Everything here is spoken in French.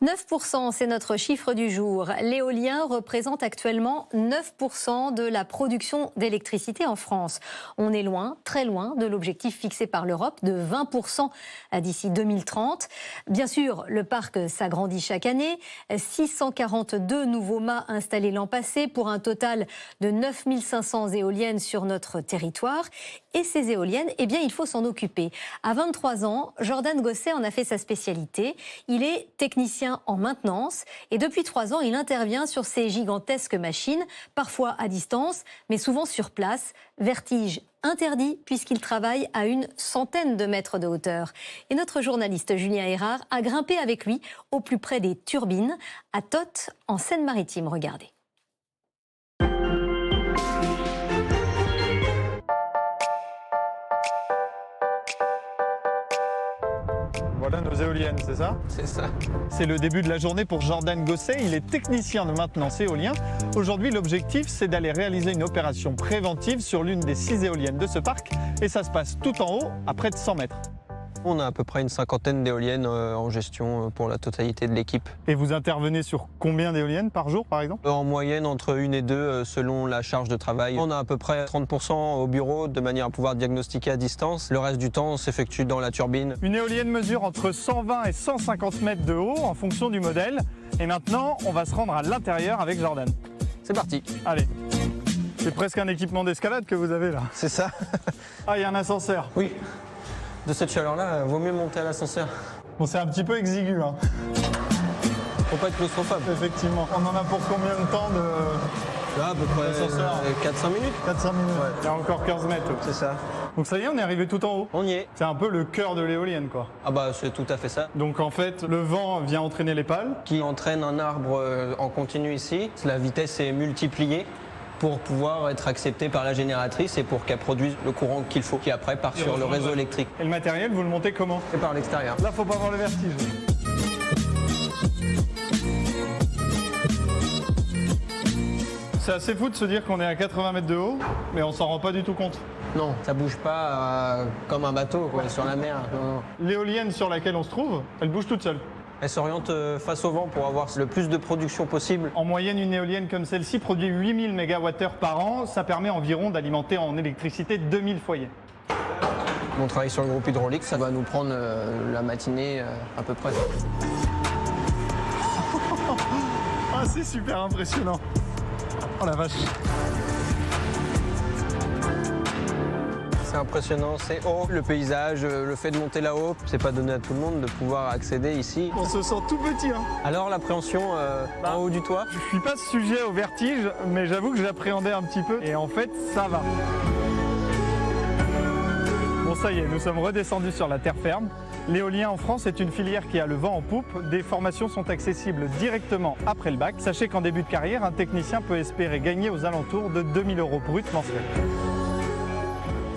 9%, c'est notre chiffre du jour. L'éolien représente actuellement 9% de la production d'électricité en France. On est loin, très loin de l'objectif fixé par l'Europe de 20% d'ici 2030. Bien sûr, le parc s'agrandit chaque année. 642 nouveaux mâts installés l'an passé pour un total de 9500 éoliennes sur notre territoire. Et ces éoliennes, eh bien, il faut s'en occuper. À 23 ans, Jordan Gosset en a fait sa spécialité. Il est technicien en maintenance et depuis 3 ans, il intervient sur ces gigantesques machines, parfois à distance, mais souvent sur place. Vertige interdit puisqu'il travaille à une centaine de mètres de hauteur. Et notre journaliste Julien Erard a grimpé avec lui au plus près des turbines, à Toth, en Seine-Maritime. Regardez. Voilà nos éoliennes, c'est ça? C'est ça. C'est le début de la journée pour Jordan Gosset. Il est technicien de maintenance éolien. Aujourd'hui, l'objectif, c'est d'aller réaliser une opération préventive sur l'une des 6 éoliennes de ce parc. Et ça se passe tout en haut, à près de 100 mètres. On a à peu près une cinquantaine d'éoliennes en gestion pour la totalité de l'équipe. Et vous intervenez sur combien d'éoliennes par jour, par exemple? En moyenne, entre 1 et 2 selon la charge de travail. On a à peu près 30% au bureau de manière à pouvoir diagnostiquer à distance. Le reste du temps s'effectue dans la turbine. Une éolienne mesure entre 120 et 150 mètres de haut en fonction du modèle. Et maintenant, on va se rendre à l'intérieur avec Jordan. C'est parti. Allez. C'est presque un équipement d'escalade que vous avez là. C'est ça. Ah, il y a un ascenseur. Oui. De cette chaleur-là, vaut mieux monter à l'ascenseur. Bon, c'est un petit peu exigu, hein. Faut pas être claustrophobe. Effectivement. On en a pour combien de temps de... Là, à peu près L'ascenseur. 4-5 minutes. 400 minutes. Ouais. Il y a encore 15 mètres. C'est ça. Donc ça y est, on est arrivé tout en haut. On y est. C'est un peu le cœur de l'éolienne, quoi. Ah bah c'est tout à fait ça. Donc en fait, le vent vient entraîner les pales. Qui entraîne un arbre en continu ici. La vitesse est multipliée pour pouvoir être acceptée par la génératrice et pour qu'elle produise le courant qu'il faut, qui après part sur le réseau électrique. Et le matériel, vous le montez comment? Et par l'extérieur. Là, faut pas avoir le vertige. C'est assez fou de se dire qu'on est à 80 mètres de haut, mais on s'en rend pas du tout compte. Non, ça bouge pas comme un bateau quoi, sur la mer. Non, non. L'éolienne sur laquelle on se trouve, elle bouge toute seule. Elle s'oriente face au vent pour avoir le plus de production possible. En moyenne, une éolienne comme celle-ci produit 8000 MWh par an. Ça permet environ d'alimenter en électricité 2000 foyers. On travaille sur le groupe hydraulique, ça va nous prendre la matinée à peu près. Ah, c'est super impressionnant. Oh la vache. C'est impressionnant, c'est haut, le paysage, le fait de monter là-haut, c'est pas donné à tout le monde de pouvoir accéder ici. On se sent tout petit, hein. Alors l'appréhension en haut du toit? Je suis pas sujet au vertige, mais j'avoue que j'appréhendais un petit peu. Et en fait, ça va. Bon, ça y est, nous sommes redescendus sur la terre ferme. L'éolien en France est une filière qui a le vent en poupe. Des formations sont accessibles directement après le bac. Sachez qu'en début de carrière, un technicien peut espérer gagner aux alentours de 2000 € brut mensuels.